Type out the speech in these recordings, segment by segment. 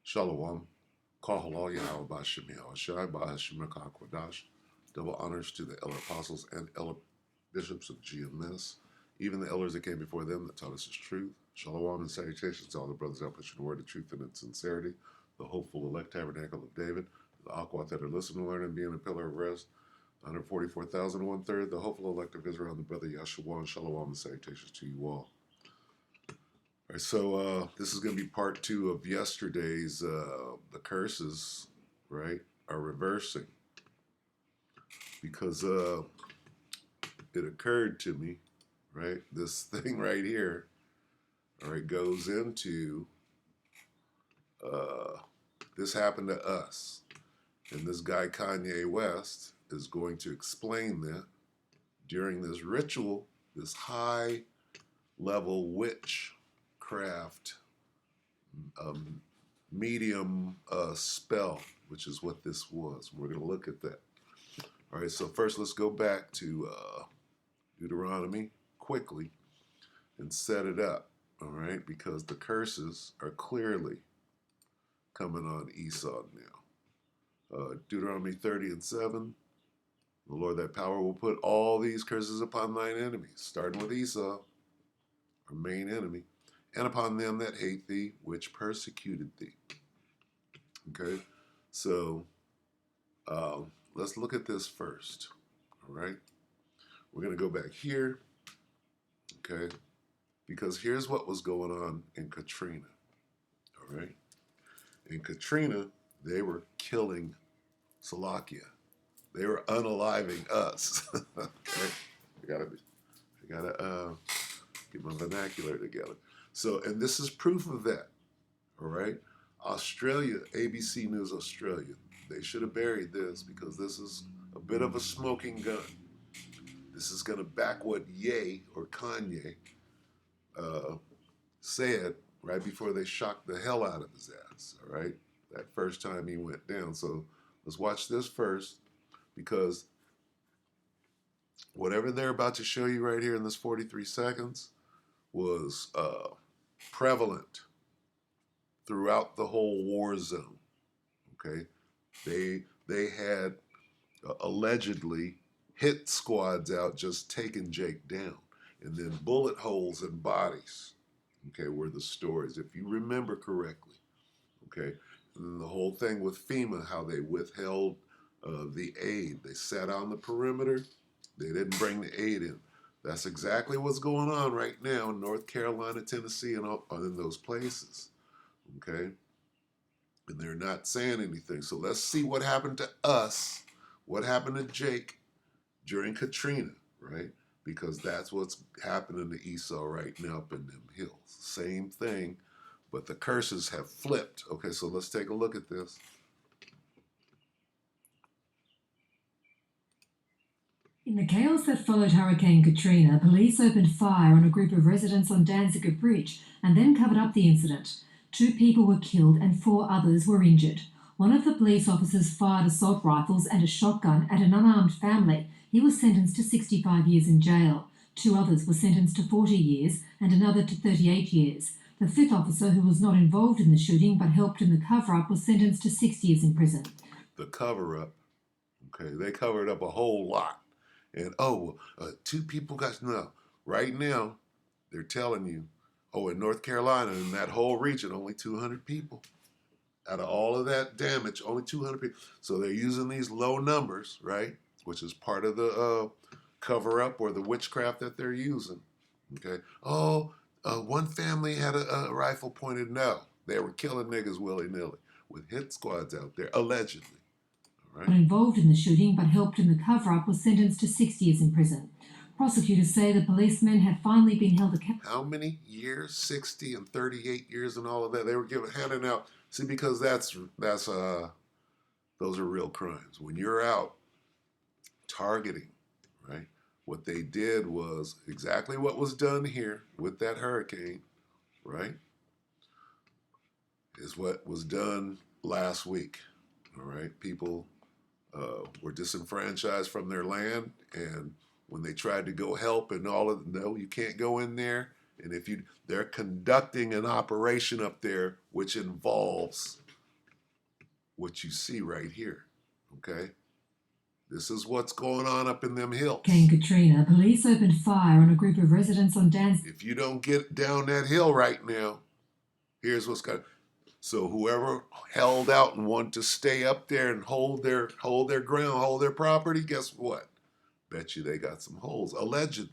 Shalom. Kahala Yahweh Bashem Yahushai Ba'ashim Kwadash. Double honors to the elder apostles and elder bishops of GMS, even the elders that came before them that taught us his truth. Shalom and salutations to all the brothers out pushing the word of truth and its sincerity, the hopeful elect tabernacle of David, the Aquat that are listening, learning, being a pillar of rest, 144,000 1/3, the hopeful elect of Israel, and the brother Yahshua, and shalom and salutations to you all. All right, so this is going to be part 2 of yesterday's, the curses, right, are reversing. Because it occurred to me, right, this thing right here, all right, goes into, this happened to us. And this guy, Kanye West, is going to explain that during this ritual, this high-level witchcraft medium spell, which is what this was. We're going to look at that. All right, so first let's go back to Deuteronomy quickly and set it up, all right, because the curses are clearly coming on Esau now. Deuteronomy 30:7, the Lord thy power will put all these curses upon thine enemies, starting with Esau, our main enemy, and upon them that hate thee, which persecuted thee. Okay, so let's look at this first, all right? We're going to go back here, okay, because here's what was going on in Katrina, all right? In Katrina, they were killing Slovakia. They were unaliving us. Okay, I gotta get my vernacular together. So, and this is proof of that. All right, Australia, ABC News Australia. They should have buried this because this is a bit of a smoking gun. This is going to back what Ye or Kanye said right before they shocked the hell out of his ass. All right, that first time he went down. So let's watch this first, because whatever they're about to show you right here in this 43 seconds was prevalent throughout the whole war zone. Okay, they had allegedly hit squads out just taking Jake down, and then bullet holes in bodies. Okay, were the stories, if you remember correctly. Okay, and then the whole thing with FEMA, how they withheld the aid. They sat on the perimeter. They didn't bring the aid in. That's exactly what's going on right now in North Carolina, Tennessee, and in those places. Okay, and they're not saying anything. So let's see what happened to us, what happened to Jake during Katrina, right? Because that's what's happening to Esau right now up in them hills. Same thing, but the curses have flipped. Okay, so let's take a look at this. In the chaos that followed Hurricane Katrina, police opened fire on a group of residents on Danziger Bridge and then covered up the incident. 2 people were killed and 4 others were injured. One of the police officers fired assault rifles and a shotgun at an unarmed family. He was sentenced to 65 years in jail. 2 others were sentenced to 40 years and another to 38 years. The 5th officer, who was not involved in the shooting but helped in the cover-up, was sentenced to 6 years in prison. The cover-up, okay, they covered up a whole lot. And, 2 people got, no. Right now, they're telling you, in North Carolina, in that whole region, only 200 people. Out of all of that damage, only 200 people. So they're using these low numbers, right, which is part of the cover-up or the witchcraft that they're using. Okay. One family had a rifle pointed. No, they were killing niggas willy-nilly with hit squads out there, allegedly. Right. Involved in the shooting but helped in the cover-up was sentenced to 6 years in prison. Prosecutors say the policemen have finally been held accountable. How many years? 60 and 38 years and all of that. They were handing out. See, because those are real crimes. When you're out targeting, right? What they did was exactly what was done here with that hurricane, right? Is what was done last week. All right, people were disenfranchised from their land, and when they tried to go help and no, you can't go in there. And they're conducting an operation up there which involves what you see right here. Okay? This is what's going on up in them hills. Hurricane Katrina, police opened fire on a group of residents on Dan's. If you don't get down that hill right now, here's what's going to. So whoever held out and wanted to stay up there and hold their ground, hold their property, guess what? Bet you they got some holes. Allegedly,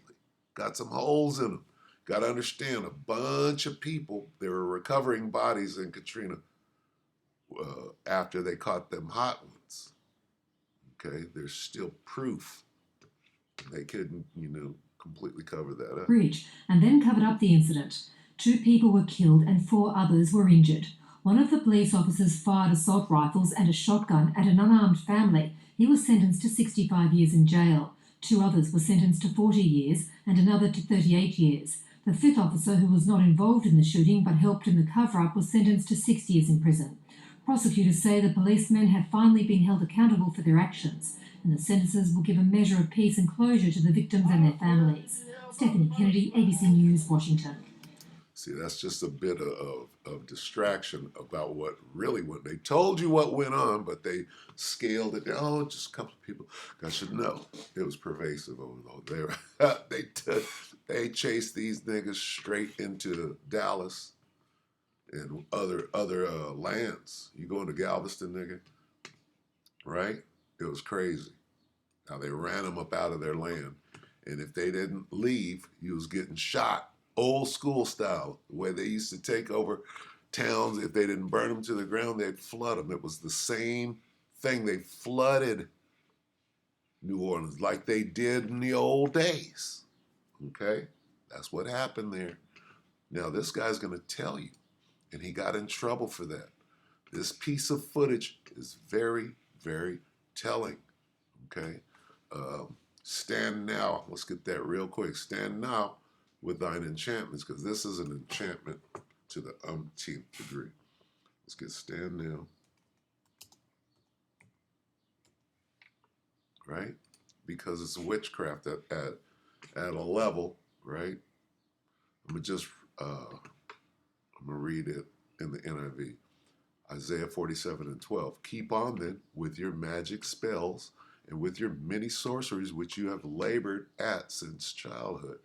got some holes in them. Got to understand, a bunch of people, they were recovering bodies in Katrina after they caught them hot ones. Okay, there's still proof they couldn't, completely cover that up. Bridge and then covered up the incident. 2 people were killed and 4 others were injured. One of the police officers fired assault rifles and a shotgun at an unarmed family. He was sentenced to 65 years in jail. 2 others were sentenced to 40 years and another to 38 years. The 5th officer, who was not involved in the shooting but helped in the cover-up, was sentenced to 6 years in prison. Prosecutors say the policemen have finally been held accountable for their actions, and the sentences will give a measure of peace and closure to the victims and their families. Stephanie Kennedy, ABC News, Washington. See, that's just a bit of distraction about what really went. They told you what went on, but they scaled it down. Oh, just a couple of people. I should know it was pervasive over there. They chased these niggas straight into Dallas and other lands. You going to Galveston, nigga? Right? It was crazy. Now they ran them up out of their land, and if they didn't leave, you was getting shot. Old school style, where they used to take over towns. If they didn't burn them to the ground, they'd flood them. It was the same thing. They flooded New Orleans like they did in the old days. Okay? That's what happened there. Now, this guy's going to tell you, and he got in trouble for that. This piece of footage is very, very telling. Okay? Stand now. Let's get that real quick. Stand now with thine enchantments, because this is an enchantment to the umpteenth degree. Let's get stand now. Right? Because it's witchcraft at a level, right? I'm gonna read it in the NIV. Isaiah 47:12. Keep on then with your magic spells and with your many sorceries which you have labored at since childhood.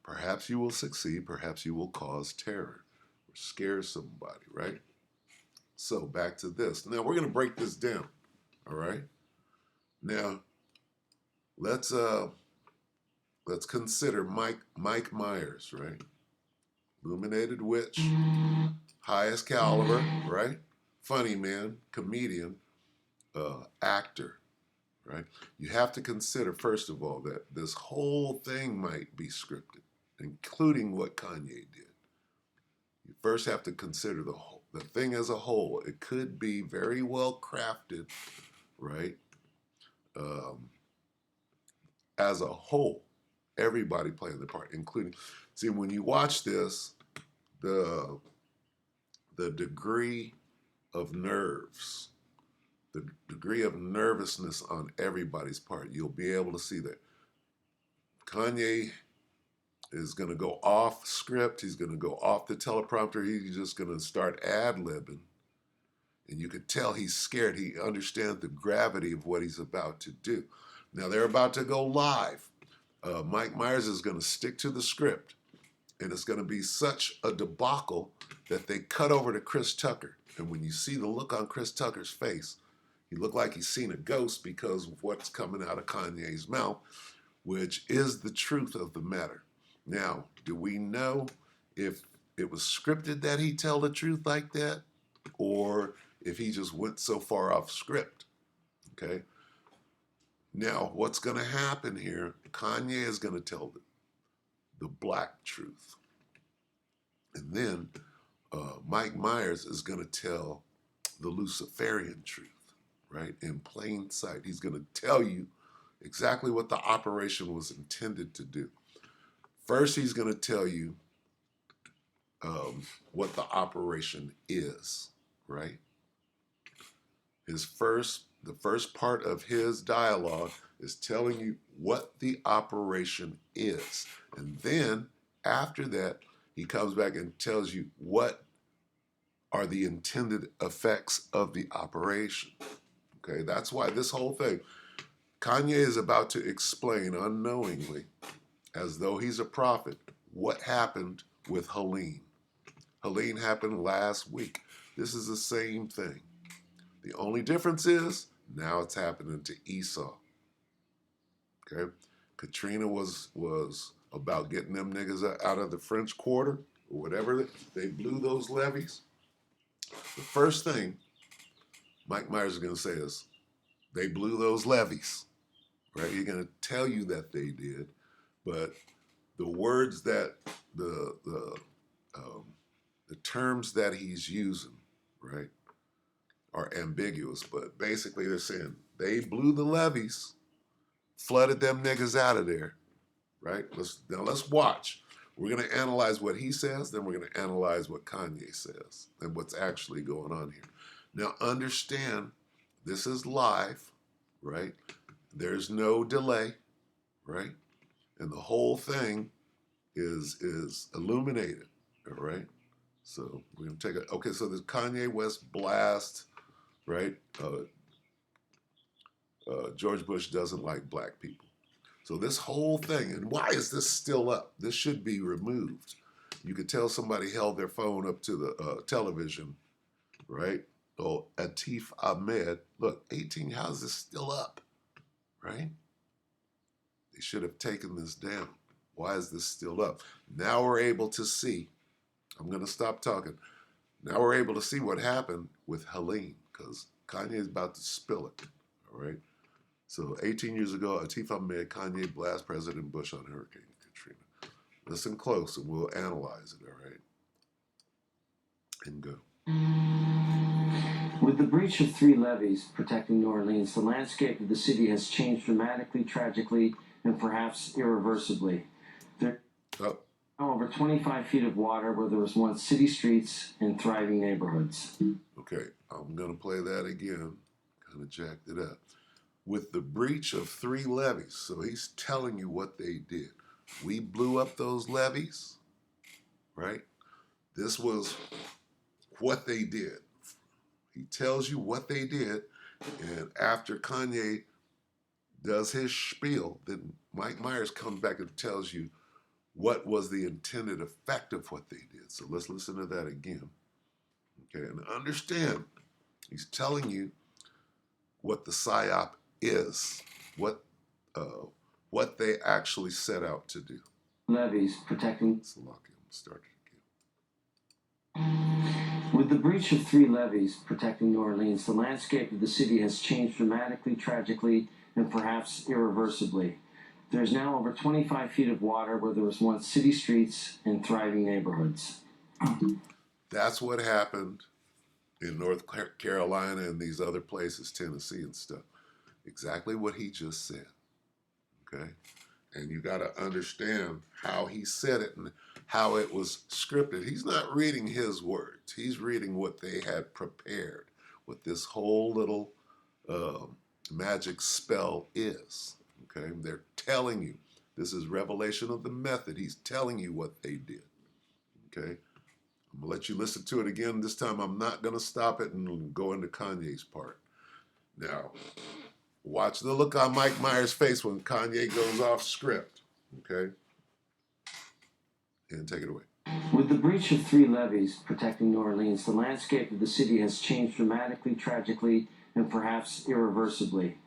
Perhaps you will succeed, perhaps you will cause terror or scare somebody, right? So back to this. Now we're going to break this down, all right? Now let's consider Mike Myers, right? Illuminated witch, highest caliber, right? Funny man, comedian, actor, right? You have to consider, first of all, that this whole thing might be scripted, including what Kanye did. You first have to consider the thing as a whole. It could be very well crafted, right? As a whole, everybody playing their part, including. See, when you watch this, the degree of nerves, the degree of nervousness on everybody's part, you'll be able to see that Kanye is going to go off script. He's going to go off the teleprompter. He's just going to start ad-libbing. And you could tell he's scared. He understands the gravity of what he's about to do. Now, they're about to go live. Mike Myers is going to stick to the script. And it's going to be such a debacle that they cut over to Chris Tucker. And when you see the look on Chris Tucker's face, he looked like he's seen a ghost because of what's coming out of Kanye's mouth, which is the truth of the matter. Now, do we know if it was scripted that he tell the truth like that, or if he just went so far off script? Okay. Now, what's going to happen here? Kanye is going to tell the black truth, and then Mike Myers is going to tell the Luciferian truth, right? In plain sight, he's going to tell you exactly what the operation was intended to do. First, he's going to tell you what the operation is, right? The first part of his dialogue is telling you what the operation is. And then, after that, he comes back and tells you what are the intended effects of the operation. Okay, that's why this whole thing, Kanye is about to explain unknowingly, as though he's a prophet, what happened with Helene. Helene happened last week. This is the same thing. The only difference is now it's happening to Esau. Okay, Katrina was about getting them niggas out of the French Quarter or whatever. They blew those levees. The first thing Mike Myers is going to say is, they blew those levees, right? He's going to tell you that they did, but the words that um, the terms that he's using, right, are ambiguous. But basically, they're saying they blew the levees, flooded them niggas out of there, right? Let's watch. We're going to analyze what he says, then we're going to analyze what Kanye says and what's actually going on here. Now, understand, this is live, right? There's no delay, right? And the whole thing is illuminated, all right? So we're gonna take okay, so there's Kanye West blast, right? George Bush doesn't like black people. So this whole thing, and why is this still up? This should be removed. You could tell somebody held their phone up to the television, right? Oh, Atif Ahmed, look, 18, how is this still up, right? They should have taken this down. Why is this still up? Now we're able to see. I'm going to stop talking. Now we're able to see what happened with Helene, because Kanye is about to spill it, all right? So 18 years ago, Atif Ahmed, Kanye blast President Bush on Hurricane Katrina. Listen close and we'll analyze it, all right? And go. With the breach of 3 levees protecting New Orleans, the landscape of the city has changed dramatically, tragically, and perhaps irreversibly. There are now over 25 feet of water where there was once city streets and thriving neighborhoods. Okay, I'm going to play that again. Kind of jacked it up. With the breach of 3 levees, so he's telling you what they did. We blew up those levees, right? This was what they did. He tells you what they did, and after Kanye does his spiel, then Mike Myers comes back and tells you what was the intended effect of what they did. So let's listen to that again. Okay, and understand, he's telling you what the PSYOP is, what they actually set out to do. Levees protecting. Start it again. With the breach of 3 levees protecting New Orleans, the landscape of the city has changed dramatically, tragically, and perhaps irreversibly. There's now over 25 feet of water where there was once city streets and thriving neighborhoods. That's what happened in North Carolina and these other places, Tennessee and stuff. Exactly what he just said, okay? And you got to understand how he said it and how it was scripted. He's not reading his words. He's reading what they had prepared, what this whole little magic spell is, okay? They're telling you. This is revelation of the method. He's telling you what they did, okay? I'm going to let you listen to it again. This time I'm not going to stop it and go into Kanye's part. Now, watch the look on Mike Myers' face when Kanye goes off script, okay? And take it away. With the breach of 3 levees protecting New Orleans, the landscape of the city has changed dramatically, tragically, and perhaps irreversibly.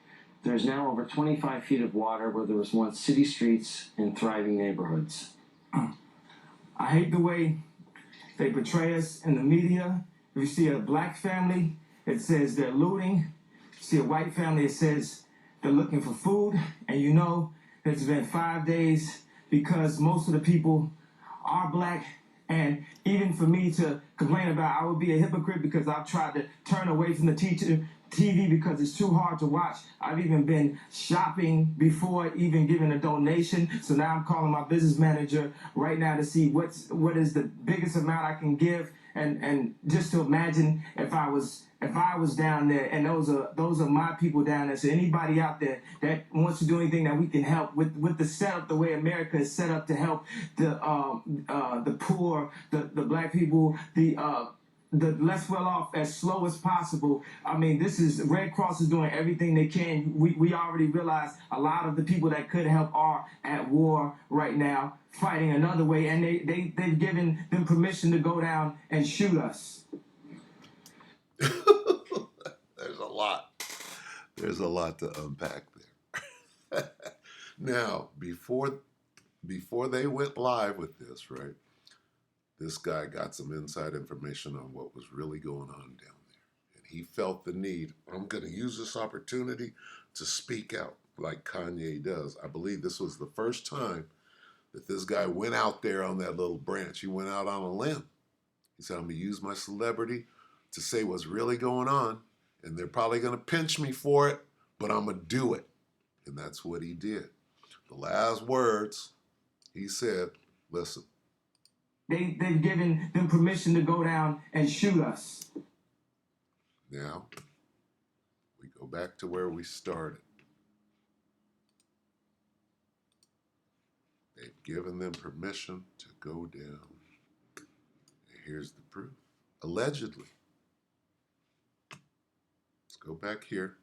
There's now over 25 feet of water where there was once city streets and thriving neighborhoods. I hate the way they portray us in the media. If you see a black family, it says they're looting. If you see a white family, it says they're looking for food. And you know it's been 5 days because most of the people are black. And even for me to complain about, I would be a hypocrite because I've tried to turn away from the TV because it's too hard to watch. I've even been shopping before even giving a donation. So now I'm calling my business manager right now to see what is the biggest amount I can give, and just to imagine if I was down there, and those are my people down there. So anybody out there that wants to do anything that we can help with the setup, the way America is set up to help the poor, the black people, the less well off as slow as possible. I mean, this is Red Cross is doing everything they can. We already realize a lot of the people that could help are at war right now, fighting another way, and they've given them permission to go down and shoot us. There's a lot. There's a lot to unpack there. Now, before they went live with this, right? This guy got some inside information on what was really going on down there. And he felt the need. I'm going to use this opportunity to speak out like Kanye does. I believe this was the first time that this guy went out there on that little branch. He went out on a limb. He said, I'm going to use my celebrity to say what's really going on. And they're probably going to pinch me for it, but I'm going to do it. And that's what he did. The last words, he said, listen. They've given them permission to go down and shoot us. Now, we go back to where we started. They've given them permission to go down. And here's the proof. Allegedly. Let's go back here.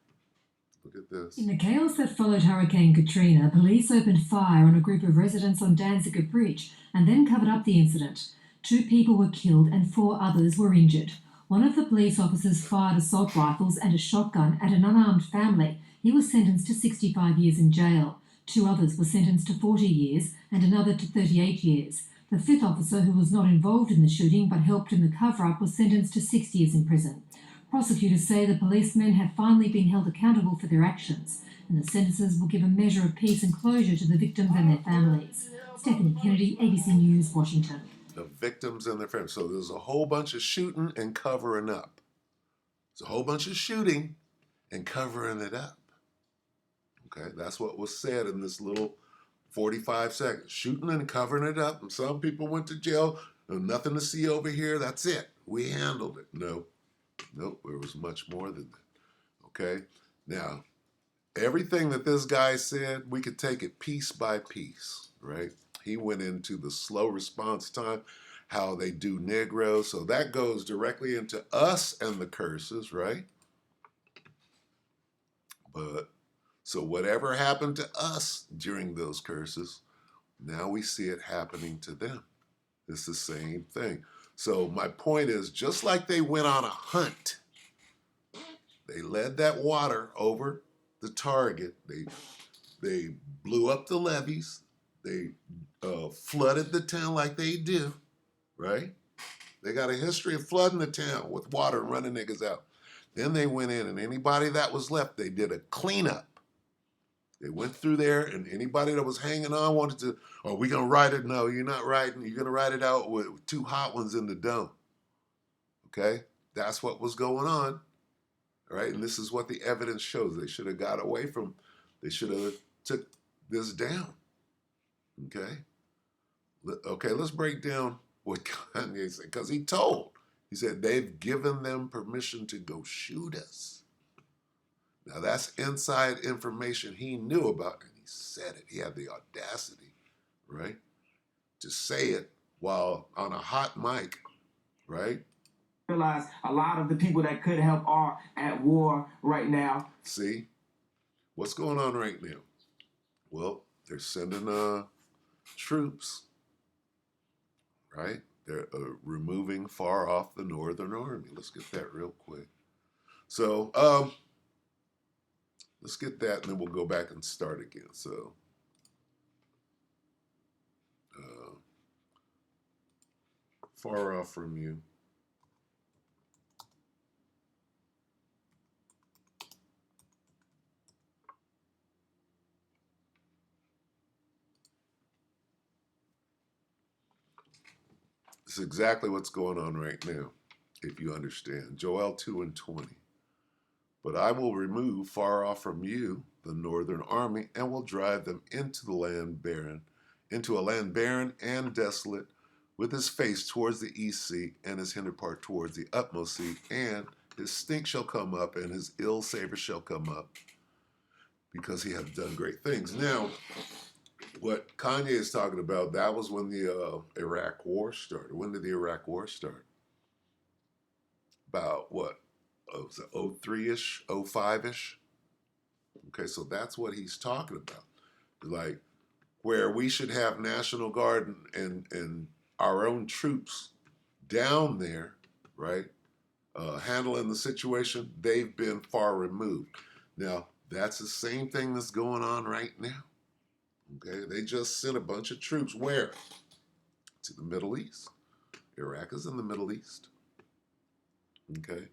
Look at this. In the chaos that followed Hurricane Katrina, police opened fire on a group of residents on Danziger Bridge and then covered up the incident. 2 people were killed and 4 others were injured. One of the police officers fired assault rifles and a shotgun at an unarmed family. He was sentenced to 65 years in jail. 2 others were sentenced to 40 years and another to 38 years. The 5th officer, who was not involved in the shooting but helped in the cover-up, was sentenced to 6 years in prison. Prosecutors say the policemen have finally been held accountable for their actions, and the sentences will give a measure of peace and closure to the victims and their families. Stephanie Kennedy, ABC News, Washington. The victims and their families. So there's a whole bunch of shooting and covering up. There's a whole bunch of shooting and covering it up. Okay, that's what was said in this little 45 seconds. Shooting and covering it up, and some people went to jail. Nothing to see over here. That's it. We handled it. Nope, there was much more than that. Okay, now, everything that this guy said, we could take it piece by piece, right? He went into the slow response time, how they do Negro. So that goes directly into us and the curses, right? But so whatever happened to us during those curses, now we see it happening to them. It's the same thing. So my point is, just like they went on a hunt, they led that water over the target. They blew up the levees. They flooded the town like they do, right? They got a history of flooding the town with water and running niggas out. Then they went in, and anybody that was left, they did a cleanup. They went through there, and anybody that was hanging on wanted to, are we going to ride it? No, you're not riding. You're going to ride it out with 2 hot ones in the dome. Okay? That's what was going on. All right? And this is what the evidence shows. They should have got away from, they should have took this down. Okay? Okay, let's break down what Kanye said, because he said, they've given them permission to go shoot us. Now, that's inside information he knew about, and he said it. He had the audacity, right, to say it while on a hot mic, right? Realize a lot of the people that could help are at war right now. See? What's going on right now? Well, they're sending troops, right? They're removing far off the Northern Army. Let's get that real quick. So, let's get that, and then we'll go back and start again. So, far off from you. It's exactly what's going on right now, if you understand. Joel 2:20. But I will remove far off from you the northern army, and will drive them into a land barren and desolate, with his face towards the east sea, and his hinder part towards the utmost sea, and his stink shall come up, and his ill savor shall come up, because he hath done great things. Now, what Kanye is talking about, that was when the Iraq War started. When did the Iraq War start? about what? Oh, was it 03-ish, 05-ish? Okay, so that's what he's talking about. Like, where we should have National Guard and our own troops down there, right, handling the situation, they've been far removed. Now, that's the same thing that's going on right now. Okay, they just sent a bunch of troops where? To the Middle East. Iraq is in the Middle East. Okay,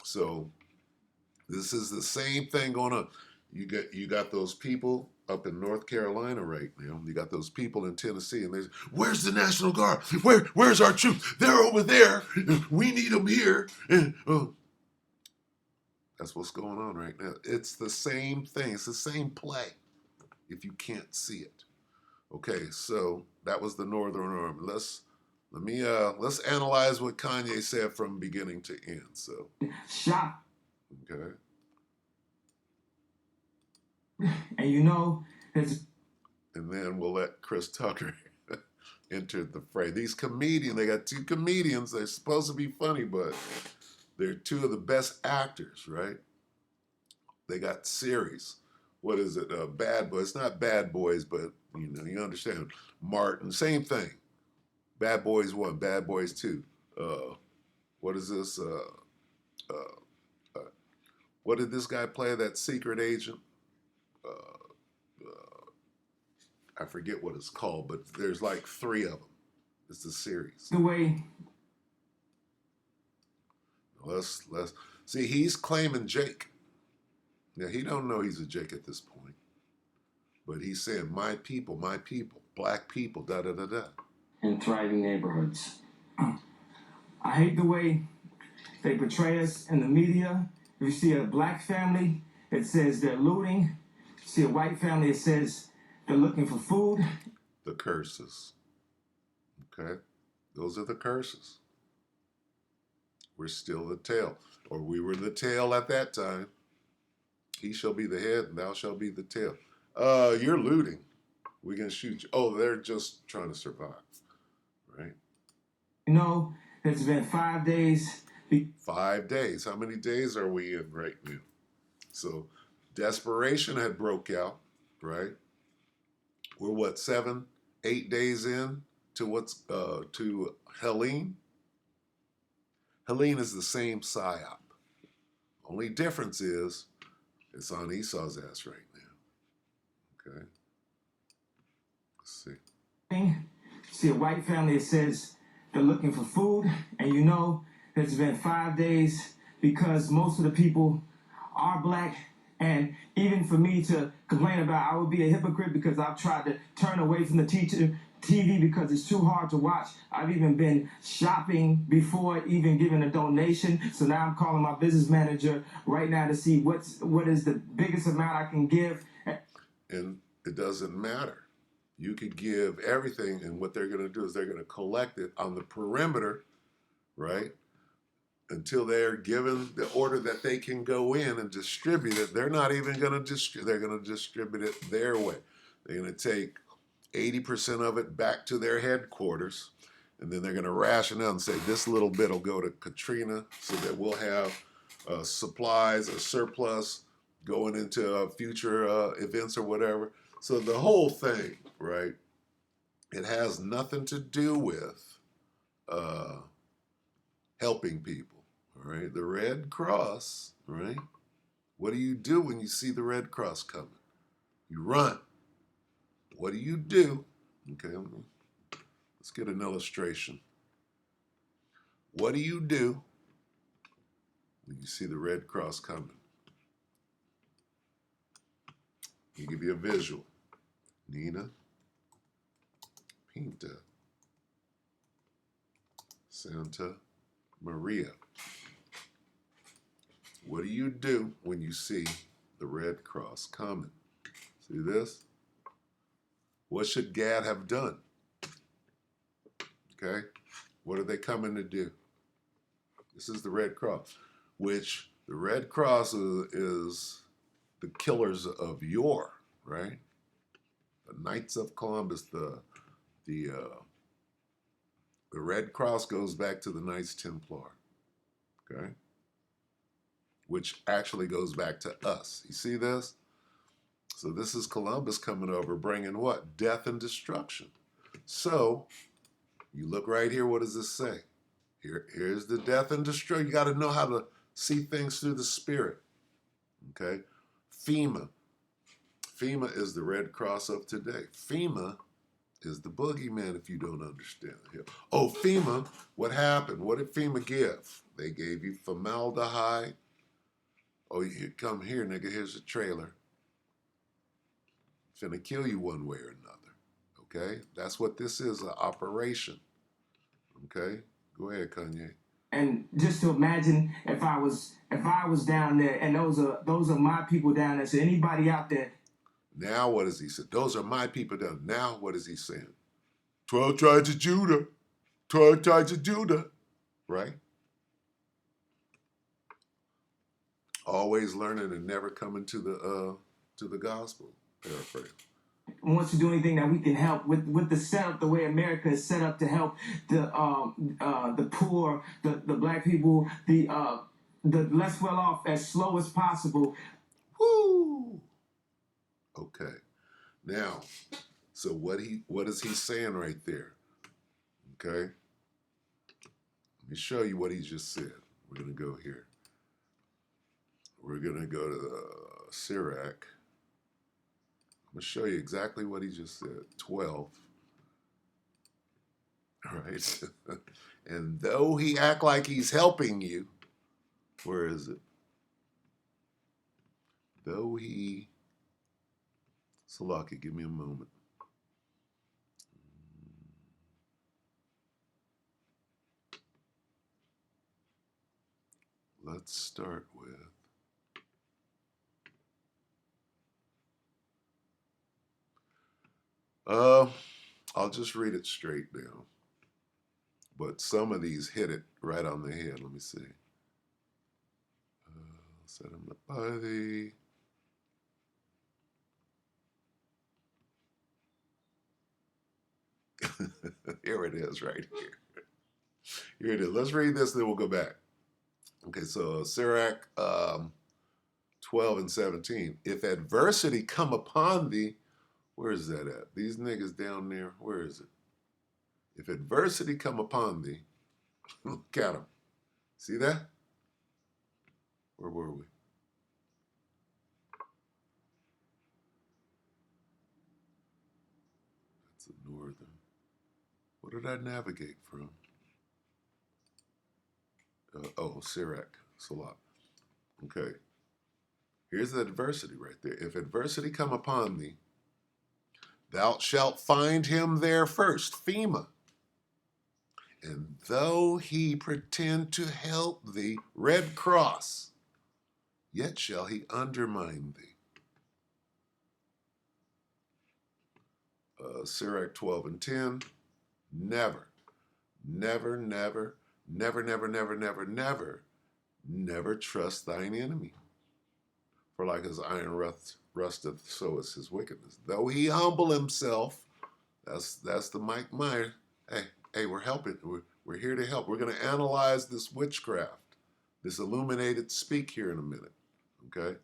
so this is the same thing going on. You got those people up in North Carolina right now. You got those people in Tennessee, and they say, "Where's the National Guard? Where's our troops? They're over there. We need them here." And, that's what's going on right now. It's the same thing. It's the same play. If you can't see it, okay. So that was the Northern Army. Let's analyze what Kanye said from beginning to end. So, Shop. okay. And you know, there's And then we'll let Chris Tucker enter the fray. These comedians, they got two comedians. They're supposed to be funny, but they're two of the best actors, right? They got series. What is it? Bad Boys. It's not Bad Boys, but you understand. Martin, same thing. Bad Boys 1, Bad Boys 2. What is this? What did this guy play? That secret agent? I forget what it's called, but there's like 3 of them. It's a series. the way. Let's see. He's claiming Jake. Now he don't know he's a Jake at this point, but he's saying my people, black people, da da da da. In thriving neighborhoods. I hate the way they portray us in the media. If you see a black family, it says they're looting. If you see a white family, it says they're looking for food. The curses. Okay, those are the curses. We're still the tail, or we were the tail at that time. He shall be the head, and thou shalt be the tail. You're looting. We can shoot you. Oh, they're just trying to survive, right? You know, it's been 5 days. 5 days. How many days are we in right now? So desperation had broke out, right? We're what, 7, 8 days in to what's to Helene? Helene is the same psyop. Only difference is it's on Esau's ass right now. Okay. Let's see. See a white family, it says they're looking for food. And you know, it's been 5 days because most of the people are black. And even for me to complain about, I would be a hypocrite because I've tried to turn away from the TV because it's too hard to watch. I've even been shopping before even giving a donation. So now I'm calling my business manager right now to see what is the biggest amount I can give. And it doesn't matter. You could give everything, and what they're going to do is they're going to collect it on the perimeter, right? Until they're given the order that they can go in and distribute it. They're not even going to distribute. They're going to distribute it their way. They're going to take 80% of it back to their headquarters, and then they're going to ration out and say this little bit will go to Katrina, so that we'll have supplies, a surplus going into future events or whatever. So the whole thing, right? It has nothing to do with helping people. All right, the Red Cross, right? What do you do when you see the Red Cross coming? You run. What do you do? Okay, let's get an illustration. What do you do when you see the Red Cross coming? I'll give you a visual. Nina, Pinta, Santa Maria. What do you do when you see the Red Cross coming? See this? What should Gad have done? Okay? What are they coming to do? This is the Red Cross, which the Red Cross is the killers of yore, right? The Knights of Columbus, the The Red Cross goes back to the Knights Templar, okay? Which actually goes back to us. You see this? So this is Columbus coming over, bringing what? Death and destruction. So you look right here, what does this say? Here's the death and destruction. You got to know how to see things through the spirit, okay? FEMA. FEMA is the Red Cross of today. FEMA is the boogeyman if you don't understand it. Oh, FEMA, what happened? What did FEMA give? They gave you formaldehyde. Oh, you come here, nigga, here's a trailer. Finna kill you one way or another, okay? That's what this is, an operation, okay? Go ahead, Kanye. And just to imagine if I was down there, and those are my people down there. So anybody out there. Now what does he say? Those are my people down. Now what is he saying? 12 tribes of Judah. 12 tribes of Judah. Right? Always learning and never coming to the gospel. Paraphrase. Wants to do anything that we can help with the setup, the way America is set up to help the poor, the black people, the less well off as slow as possible. Woo! Okay. Now, so what is he saying right there? Okay. Let me show you what he just said. We're gonna go here. We're gonna go to Sirach. I'm gonna show you exactly what he just said. 12. All right. And though he act like he's helping you, where is it? Though he, Salaki, give me a moment. Let's start with, I'll just read it straight down. But some of these hit it right on the head. Let me see. Set him up by the. Here it is, right here. Here it is. Let's read this, then we'll go back. Okay, so Sirach 12 and 17. If adversity come upon thee, where is that at? These niggas down there, where is it? If adversity come upon thee, look at them. See that? Where were we? That's the northern. What did I navigate from? Sirach, Salah. Okay. Here's the adversity right there. If adversity come upon thee, thou shalt find him there first, FEMA. And though he pretend to help thee, Red Cross, yet shall he undermine thee. Sirach 12 and 10. Never, never, never, never, never, never, never, never, never trust thine enemy. For like as iron rusteth, so is his wickedness. Though he humble himself, that's the Mike Meyer. Hey, we're helping. We're here to help. We're going to analyze this witchcraft, this illuminated speak here in a minute. Okay?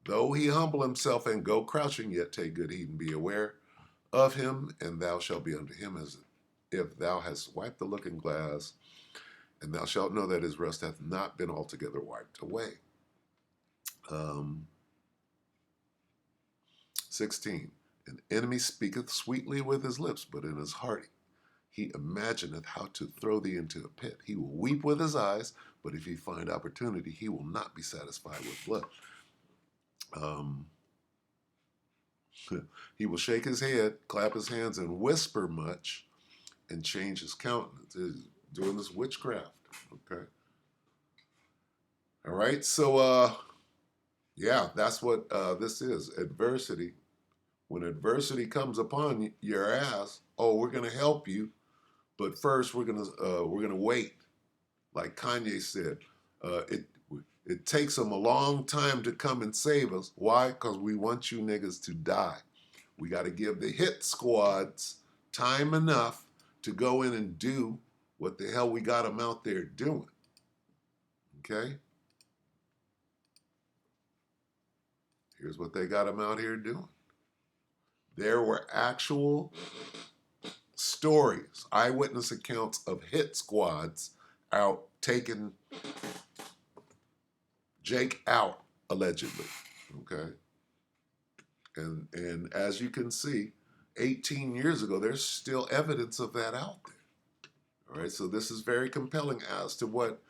Though he humble himself and go crouching, yet take good heed and be aware of him, and thou shalt be unto him as if thou hast wiped the looking glass, and thou shalt know that his rust hath not been altogether wiped away. 16. An enemy speaketh sweetly with his lips, but in his heart he imagineth how to throw thee into a pit. He will weep with his eyes, but if he find opportunity, he will not be satisfied with blood. He will shake his head, clap his hands, and whisper much, and change his countenance. He's doing this witchcraft. Okay. All right. So, yeah, that's what this is. Adversity. When adversity comes upon your ass, we're gonna help you, but first we're gonna wait. Like Kanye said, it takes them a long time to come and save us. Why? Because we want you niggas to die. We got to give the hit squads time enough to go in and do what the hell we got them out there doing. Okay? Here's what they got them out here doing. There were actual stories, eyewitness accounts of hit squads out taking Jake out, allegedly. Okay? And as you can see, 18 years ago, there's still evidence of that out there. All right, so this is very compelling as to what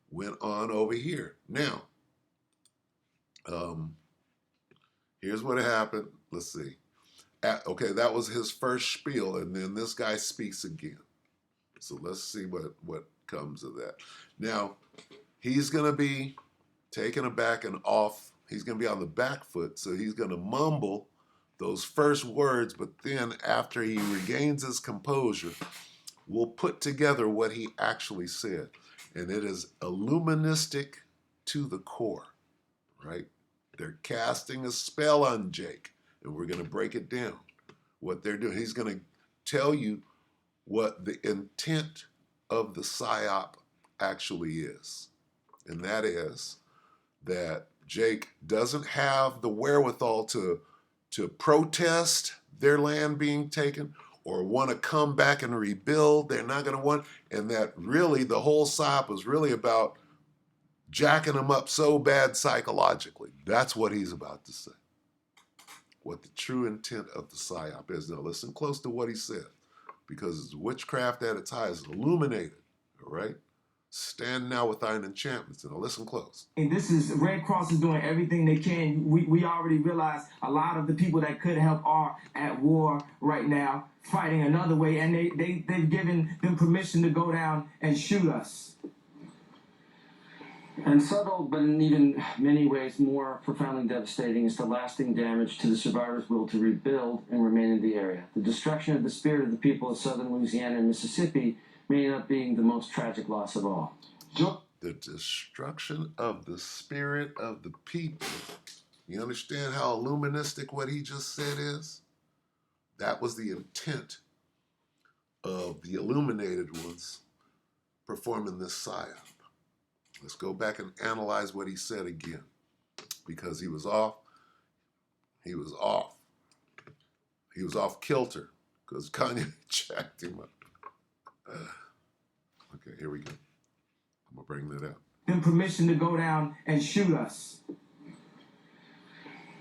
went on over here. Now, here's what happened. Let's see. Okay, that was his first spiel, and then this guy speaks again. So let's see what comes of that. Now, he's going to be taken aback and off. He's going to be on the back foot, so he's going to mumble those first words, but then after he regains his composure, we'll put together what he actually said. And it is illuministic to the core, right? They're casting a spell on Jake, and we're going to break it down, what they're doing. He's going to tell you what the intent of the PSYOP actually is. And that is that Jake doesn't have the wherewithal to protest their land being taken or want to come back and rebuild. They're not going to want, and that really the whole PSYOP was really about jacking them up so bad psychologically. That's what he's about to say. What the true intent of the PSYOP is. Now listen close to what he said, because it's witchcraft at its highest, illuminated, all right? Stand now with thine enchantments. Now listen close. And this is, Red Cross is doing everything they can. We already realize a lot of the people that could help are at war right now, fighting another way, and they've given them permission to go down and shoot us. And subtle, but in even many ways more profoundly devastating, is the lasting damage to the survivors' will to rebuild and remain in the area. The destruction of the spirit of the people of southern Louisiana and Mississippi may end up being the most tragic loss of all. The destruction of the spirit of the people. You understand how illuministic what he just said is? That was the intent of the illuminated ones performing this PSYOP. Let's go back and analyze what he said again, because he was off. He was off. He was off kilter because Kanye jacked him up. Okay, here we go. I'm going to bring that out. Them permission to go down and shoot us.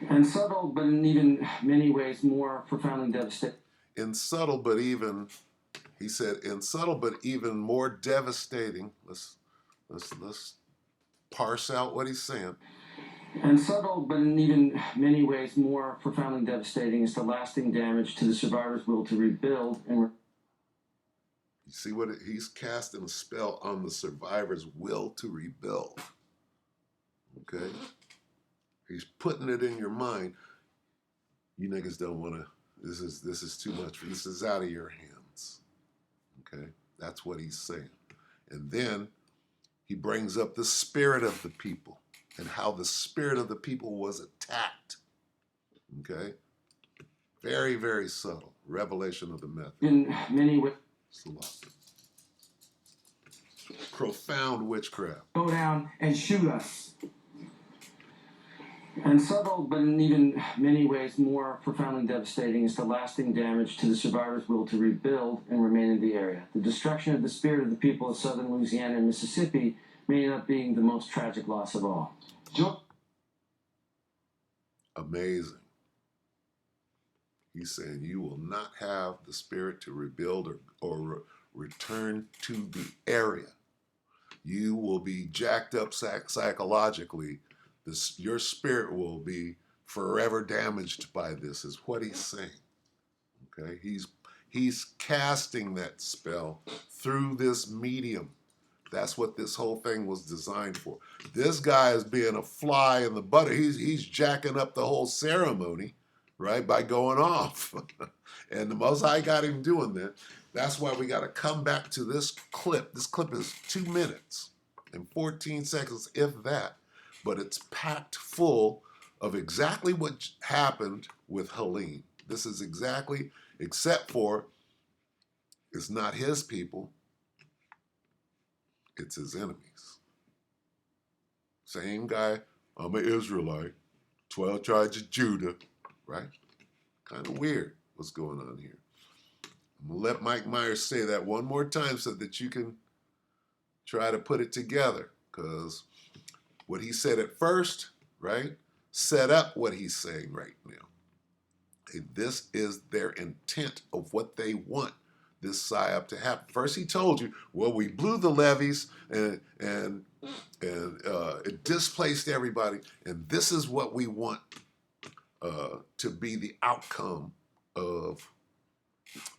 And subtle, but in even many ways more profoundly devastating. In subtle, but even, he said, in subtle, but even more devastating. Let's parse out what he's saying. And subtle, but in even many ways more profoundly devastating, is the lasting damage to the survivors' will to rebuild and. You see what he's casting a spell on the survivor's will to rebuild. Okay? He's putting it in your mind. You niggas don't want to, this is too much. This is out of your hands. Okay? That's what he's saying. And then he brings up the spirit of the people and how the spirit of the people was attacked. Okay? Very, very subtle. Revelation of the method. In many ways. Profound witchcraft. Go down and shoot us. And subtle, but in even many ways more profoundly devastating, is the lasting damage to the survivors' will to rebuild and remain in the area. The destruction of the spirit of the people of southern Louisiana and Mississippi may end up being the most tragic loss of all. Amazing. He's saying you will not have the spirit to rebuild or return to the area. You will be jacked up psychologically. Your spirit will be forever damaged by this, is what he's saying. Okay? He's casting that spell through this medium. That's what this whole thing was designed for. This guy is being a fly in the butter. He's jacking up the whole ceremony, right, by going off. And the Most High got him doing that. That's why we got to come back to this clip. This clip is 2 minutes and 14 seconds, if that. But it's packed full of exactly what happened with Helene. This is exactly, except for It's not his people, it's his enemies. Same guy, I'm an Israelite, 12 tribes of Judah, right? Kind of weird what's going on here. I'm going to let Mike Myers say that one more time so that you can try to put it together, because what he said at first, right, set up what he's saying right now. And this is their intent of what they want this PSYOP to happen. First, he told you, well, we blew the levees and it displaced everybody, and this is what we want to be the outcome of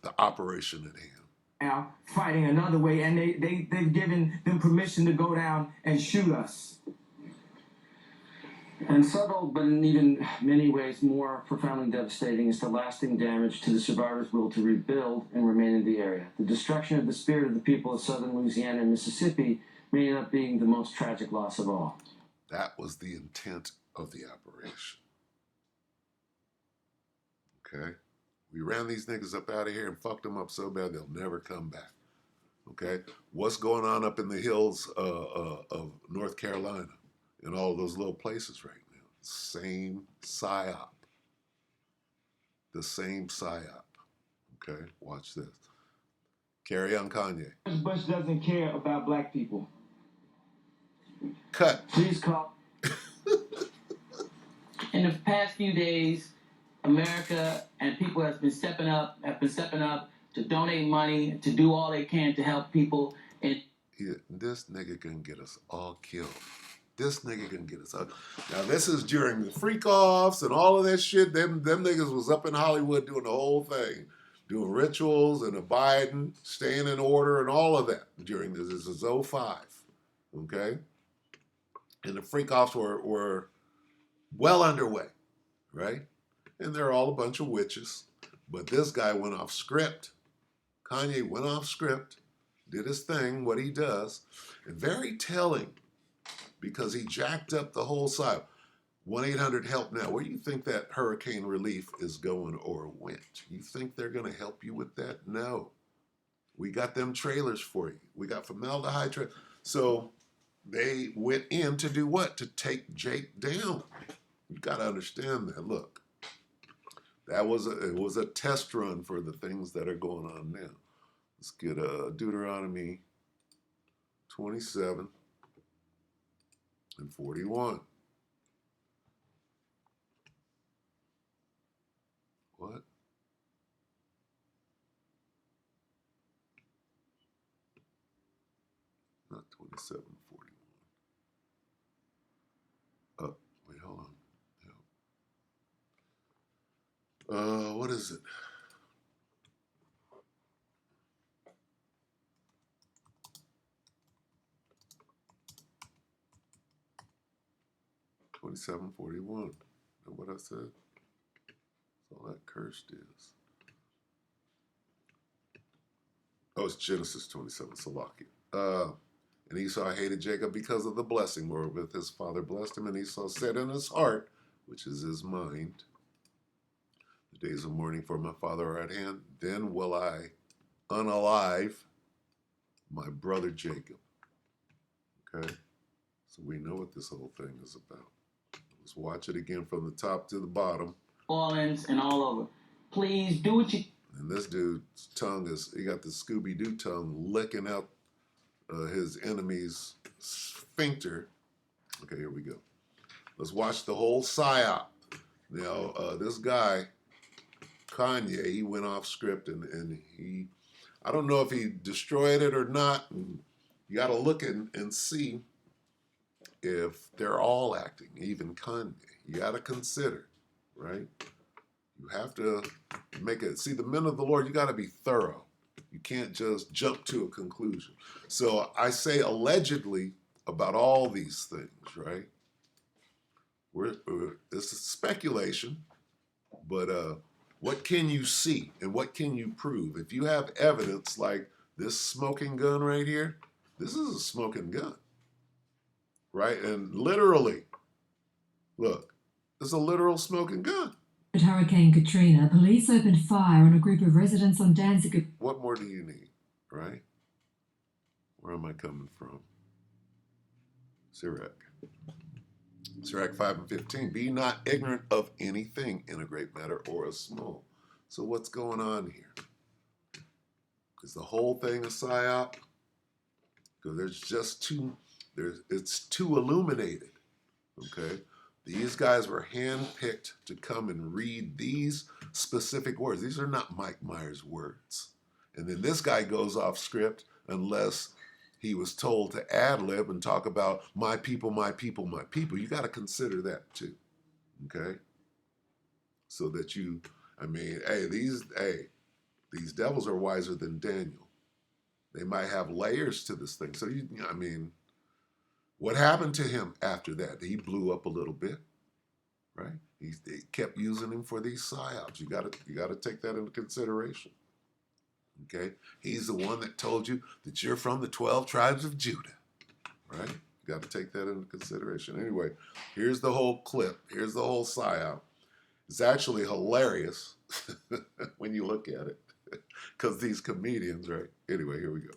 the operation at hand. Now fighting another way, and they've given them permission to go down and shoot us. And subtle, but in even many ways more profoundly devastating, is the lasting damage to the survivors' will to rebuild and remain in the area. The destruction of the spirit of the people of southern Louisiana and Mississippi may end up being the most tragic loss of all. That was the intent of the operation. Okay? We ran these niggas up out of here and fucked them up so bad they'll never come back. Okay? What's going on up in the hills of North Carolina and all those little places right now? Same PSYOP. The same PSYOP. Okay? Watch this. Carry on, Kanye. Bush doesn't care about black people. Cut. Please call. In the past few days, America and people have been stepping up to donate money, to do all they can to help people. And yeah, this nigga can get us all killed. This nigga can get us all. Now, this is during the freak-offs and all of that shit. Them niggas was up in Hollywood doing the whole thing. Doing rituals and abiding, staying in order and all of that during this. This is 05, okay? And the freak-offs were well underway, right? And they're all a bunch of witches. But this guy went off script. Kanye went off script, did his thing, what he does, and very telling because he jacked up the whole side. 1-800-HELP now. Where do you think that hurricane relief is going or went? You think they're going to help you with that? No. We got them trailers for you. We got formaldehyde trailers. So they went in to do what? To take Jake down. You got to understand that. Look, it was a test run for the things that are going on now. Let's get Deuteronomy 27 and 41. What? Not 27, 41. Oh, wait, hold on. Yeah. What is it? $27.41. Know what I said? That's all that cursed is. Oh, it's Genesis 27, Salakia. And Esau hated Jacob because of the blessing wherewith his father blessed him. And Esau said in his heart, which is his mind, the days of mourning for my father are at hand. Then will I unalive my brother Jacob. Okay? So we know what this whole thing is about. Let's watch it again from the top to the bottom. Orleans and all over. Please do what you. And this dude's tongue he got the Scooby-Doo tongue licking out his enemy's sphincter. Okay, here we go. Let's watch the whole PSYOP. Now, this guy, Kanye, he went off script and he, I don't know if he destroyed it or not. You got to look and see if they're all acting, even Kanye. You got to consider, right? You have to make it. See, the men of the Lord, you got to be thorough. You can't just jump to a conclusion. So I say allegedly about all these things, right? This is speculation, but what can you see and what can you prove? If you have evidence like this smoking gun right here, this is a smoking gun, right? And literally, look, it's a literal smoking gun. At Hurricane Katrina, police opened fire on a group of residents on Danziger. What more do you need? right? Where am I coming from? Sirach. Sirach 5:15. Be not ignorant of anything in a great matter or a small. So what's going on here? Is the whole thing a psyop? Because there's just too, it's too illuminated. Okay? These guys were handpicked to come and read these specific words. These are not Mike Myers' words. And then this guy goes off script unless he was told to ad lib and talk about my people, my people, my people. You got to consider that too. Okay? So that you, I mean, these devils are wiser than Daniel. They might have layers to this thing. So I mean, what happened to him after that? He blew up a little bit, right? They kept using him for these psyops. You gotta take that into consideration. Okay, he's the one that told you that you're from the 12 tribes of Judah, right? You got to take that into consideration. Anyway, here's the whole clip. Here's the whole psyop. It's actually hilarious when you look at it, because these comedians, right? Anyway, here we go.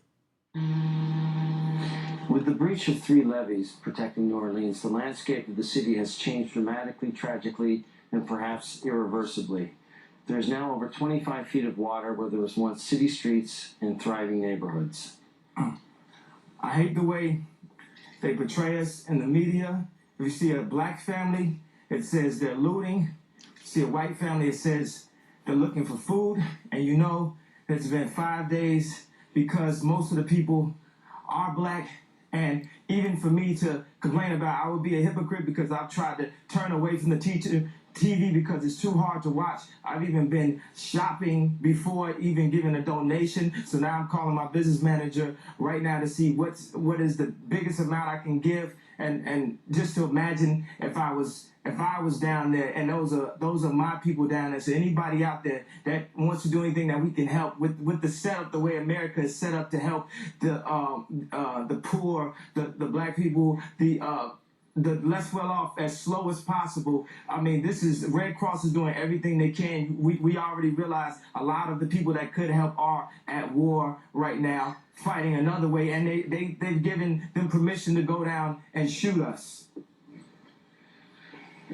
With the breach of 3 levees protecting New Orleans, the landscape of the city has changed dramatically, tragically, and perhaps irreversibly. There's now over 25 feet of water where there was once city streets and thriving neighborhoods. I hate the way they portray us in the media. If you see a black family, it says they're looting. If you see a white family, it says they're looking for food. And you know it's been 5 days because most of the people are black. And even for me to complain about, I would be a hypocrite because I've tried to turn away from the TV because it's too hard to watch. I've even been shopping before even giving a donation. So now I'm calling my business manager right now to see what is the biggest amount I can give, and just to imagine if I was down there, and those are my people down there. So anybody out there that wants to do anything that we can help with the setup, the way America is set up to help the poor, the black people, the less well off as slow as possible. I mean, this is Red Cross is doing everything they can. We already realize a lot of the people that could help are at war right now, fighting another way, and they've given them permission to go down and shoot us.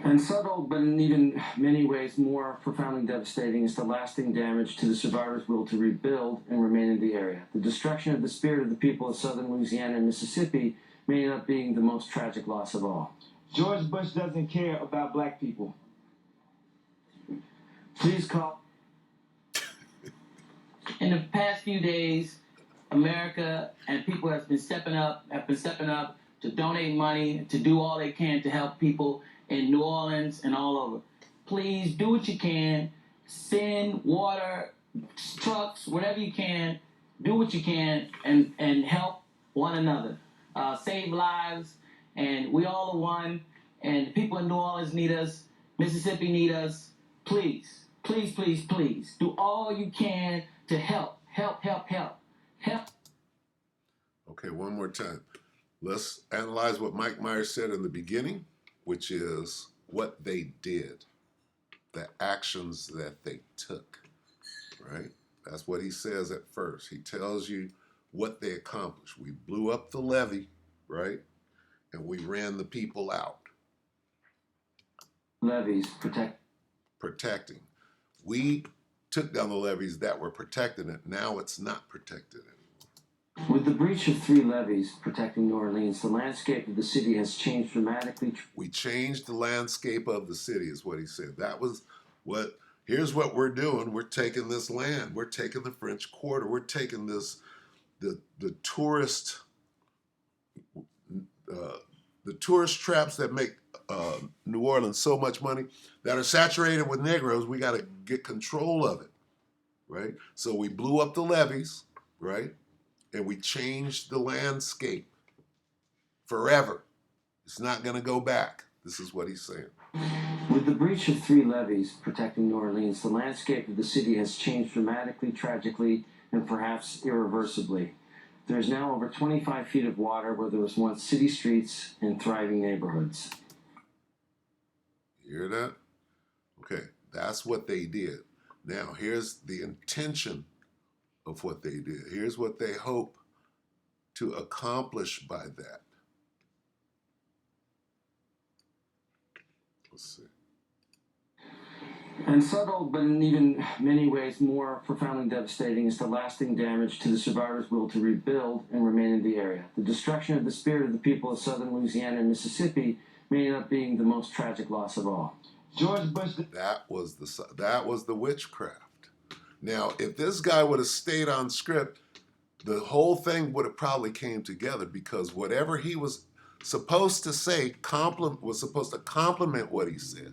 And subtle, but in even many ways more profoundly devastating, is the lasting damage to the survivors' will to rebuild and remain in the area. The destruction of the spirit of the people of southern Louisiana and Mississippi may end up being the most tragic loss of all. George Bush doesn't care about black people. Please call. In the past few days, America and people have been stepping up to donate money, to do all they can to help people in New Orleans and all over. Please do what you can. Send water, trucks, whatever you can. Do what you can and help one another. Save lives, and we all are one. And the people in New Orleans need us. Mississippi need us. Please, please, please, please, do all you can to help. Okay, one more time. Let's analyze what Mike Myers said in the beginning, which is what they did, the actions that they took, right? That's what he says at first. He tells you what they accomplished. We blew up the levee, right? And we ran the people out. Levees protecting. We took down the levees that were protecting it. Now it's not protected anymore. With the breach of 3 levees protecting New Orleans, the landscape of the city has changed dramatically. We changed the landscape of the city, is what he said. That was what, here's what we're doing. We're taking this land. We're taking the French Quarter. We're taking this, the tourist traps that make New Orleans so much money, that are saturated with Negroes. We got to get control of it, right? So we blew up the levees, right? And we changed the landscape forever. It's not going to go back. This is what he's saying. With the breach of 3 levees protecting New Orleans, the landscape of the city has changed dramatically, tragically, and perhaps irreversibly. There is now over 25 feet of water where there was once city streets and thriving neighborhoods. You hear that? Okay, that's what they did. Now, here's the intention of what they did. Here's what they hope to accomplish by that. Let's see. And subtle, but in even many ways more profoundly devastating, is the lasting damage to the survivors' will to rebuild and remain in the area. The destruction of the spirit of the people of southern Louisiana and Mississippi may end up being the most tragic loss of all. George Bush. That was the witchcraft. Now, if this guy would have stayed on script, the whole thing would have probably came together, because whatever he was supposed to say was supposed to complement what he said.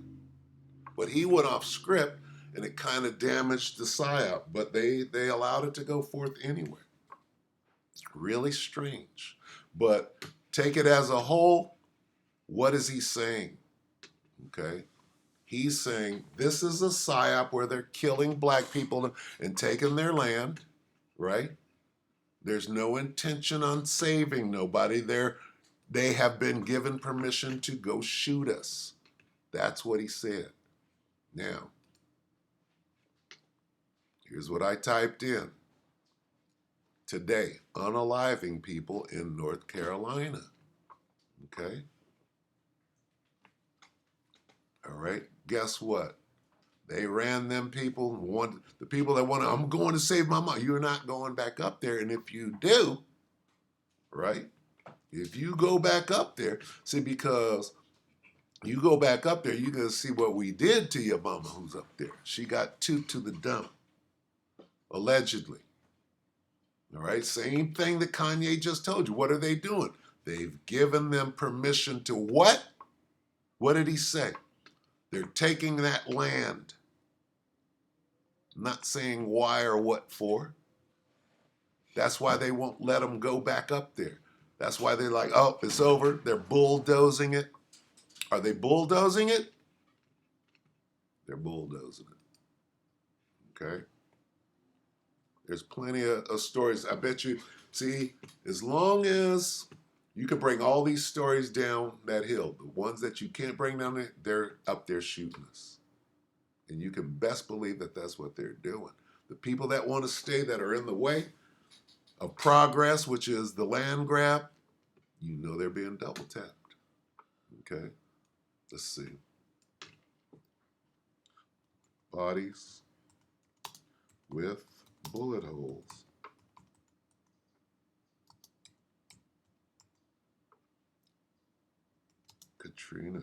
But he went off script, and it kind of damaged the psyop. But they allowed it to go forth anyway. Really strange. But take it as a whole, what is he saying? Okay? He's saying this is a psyop where they're killing black people and taking their land, right? There's no intention on saving nobody. They have been given permission to go shoot us. That's what he said. Now, here's what I typed in. Today, unaliving people in North Carolina. Okay? All right, guess what? They ran them people, the people that want to, I'm going to save my mom. You're not going back up there. And if you do, right? If you go back up there, see, because you go back up there, you're going to see what we did to your mama who's up there. She got to the dump, allegedly. All right, same thing that Kanye just told you. What are they doing? They've given them permission to what? What did he say? They're taking that land. Not saying why or what for. That's why they won't let them go back up there. That's why they're like, oh, it's over. They're bulldozing it. Are they bulldozing it? They're bulldozing it. Okay? There's plenty of stories. I bet you, see, as long as you can bring all these stories down that hill, the ones that you can't bring down there, they're up there shooting us. And you can best believe that that's what they're doing. The people that want to stay, that are in the way of progress, which is the land grab, you know they're being double tapped. Okay? Let's see. Bodies with bullet holes. Katrina.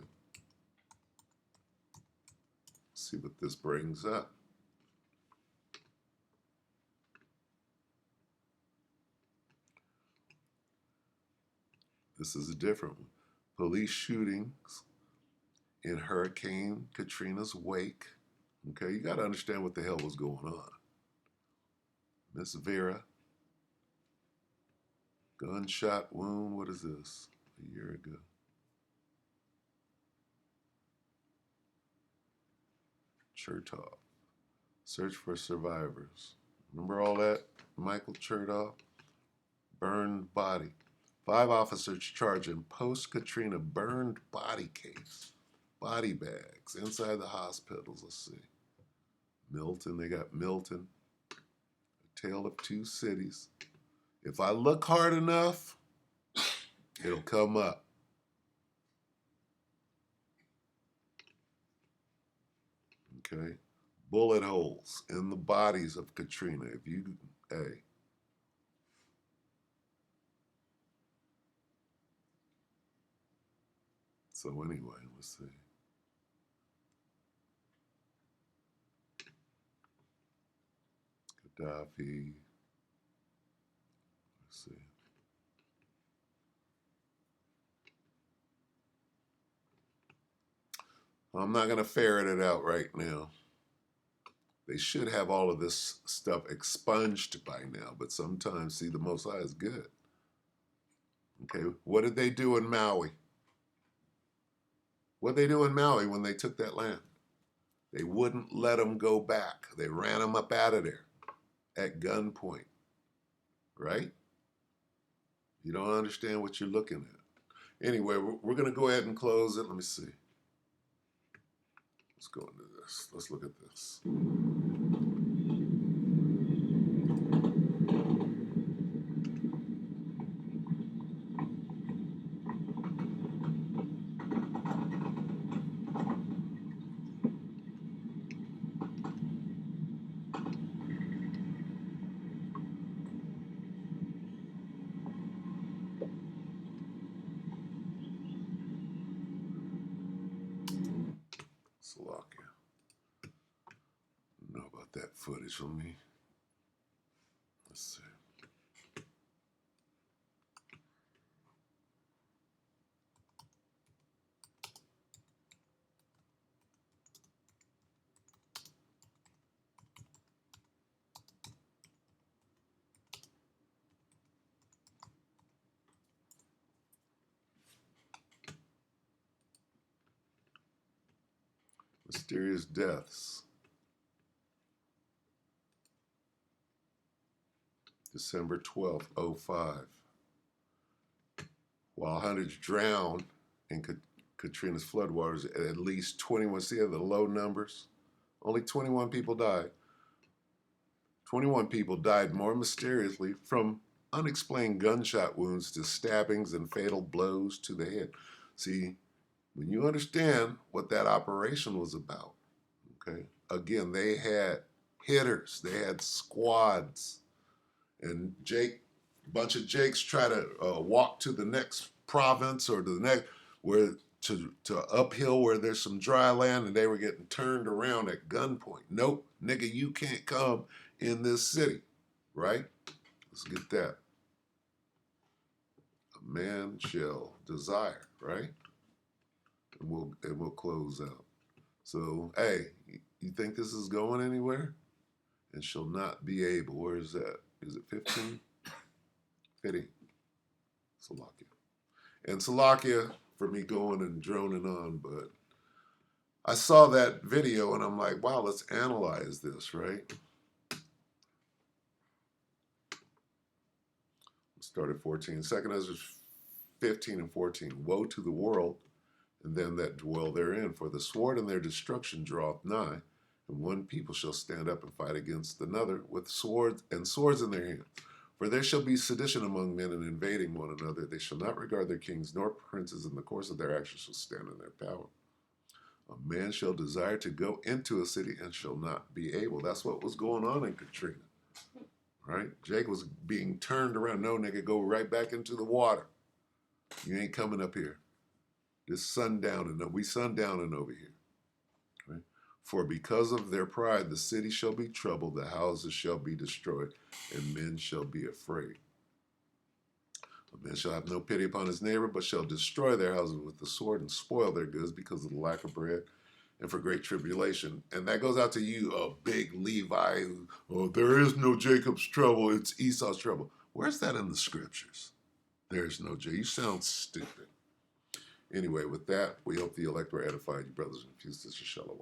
See what this brings up. This is a different one. Police shootings in Hurricane Katrina's wake. Okay, you got to understand what the hell was going on. Miss Vera. Gunshot wound. What is this? A year ago. Chertoff. Search for survivors. Remember all that? Michael Chertoff. Burned body. 5 officers charged in post-Katrina burned body case. Body bags inside the hospitals. Let's see. Milton. They got Milton. A Tale of Two Cities. If I look hard enough, it'll come up. Okay. Bullet holes in the bodies of Katrina. If you, hey. So anyway, let's see. Gaddafi. Let's see. I'm not going to ferret it out right now. They should have all of this stuff expunged by now, but sometimes, see, the Most High is good. Okay, what did they do in Maui? What did they do in Maui when they took that land? They wouldn't let them go back. They ran them up out of there at gunpoint, right? You don't understand what you're looking at. Anyway, we're going to go ahead and close it. Let me see. Let's go into this. Let's look at this. Slovakia. Know about that footage on me. Let's see. Mysterious deaths. December 12th, 05. While hundreds drowned in Katrina's floodwaters, at least 21, see the low numbers? Only 21 people died. 21 people died more mysteriously from unexplained gunshot wounds to stabbings and fatal blows to the head. See, when you understand what that operation was about, okay, again, they had hitters, they had squads, and a bunch of Jakes try to walk to the next province or to the next, where to uphill where there's some dry land, and they were getting turned around at gunpoint. Nope, nigga, you can't come in this city, right? Let's get that. A man shall desire, right? And we'll close out. So, hey, you think this is going anywhere? And shall not be able. Where is that? Is it 15? 15. Slovakia. And Slovakia, for me going and droning on, but I saw that video and I'm like, wow, let's analyze this, right? Start at 14. Second Ezra 15 and 14. Woe to the world and them that dwell therein, for the sword and their destruction draweth nigh, and one people shall stand up and fight against another with swords in their hands. For there shall be sedition among men and invading one another. They shall not regard their kings nor princes, in the course of their actions shall stand in their power. A man shall desire to go into a city and shall not be able. That's what was going on in Katrina, right? Jake was being turned around. No, nigga, go right back into the water. You ain't coming up here. This sundowning, we sundowning over here. Right? For because of their pride, the city shall be troubled, the houses shall be destroyed, and men shall be afraid. A man shall have no pity upon his neighbor, but shall destroy their houses with the sword and spoil their goods because of the lack of bread and for great tribulation. And that goes out to you, a big Levi, who, oh, there is no Jacob's trouble, it's Esau's trouble. Where's that in the scriptures? There's no Jacob. You sound stupid. Anyway, with that, we hope the elect were edified, you brothers and sisters. Shalom.